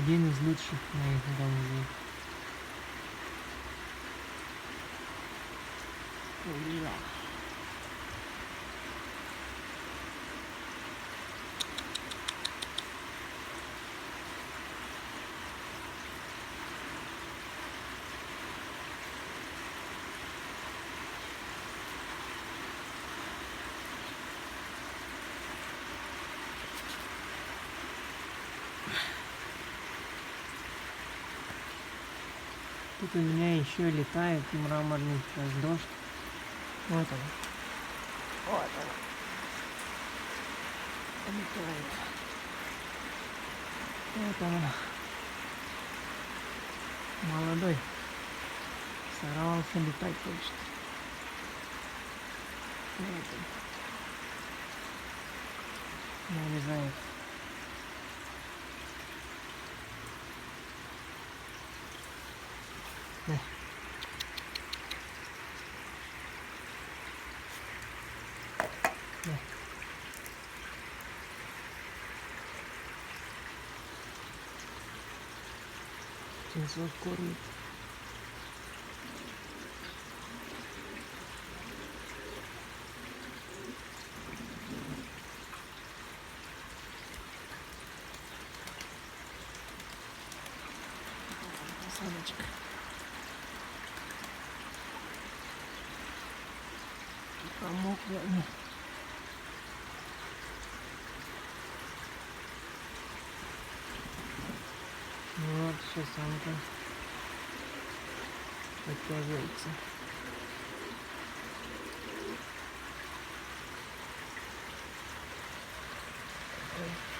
Один из лучших моих голубей. Ура! Тут у меня еще летает мраморный сейчас дождь. Вот он. Вот он. Летает. Вот он. Молодой. Сорвался летать хочет. Вот он. Нарезает. Да. Да. Птенцов кормит. Посадочка. Промокла. Вот, сейчас самка подтягивается. Ой.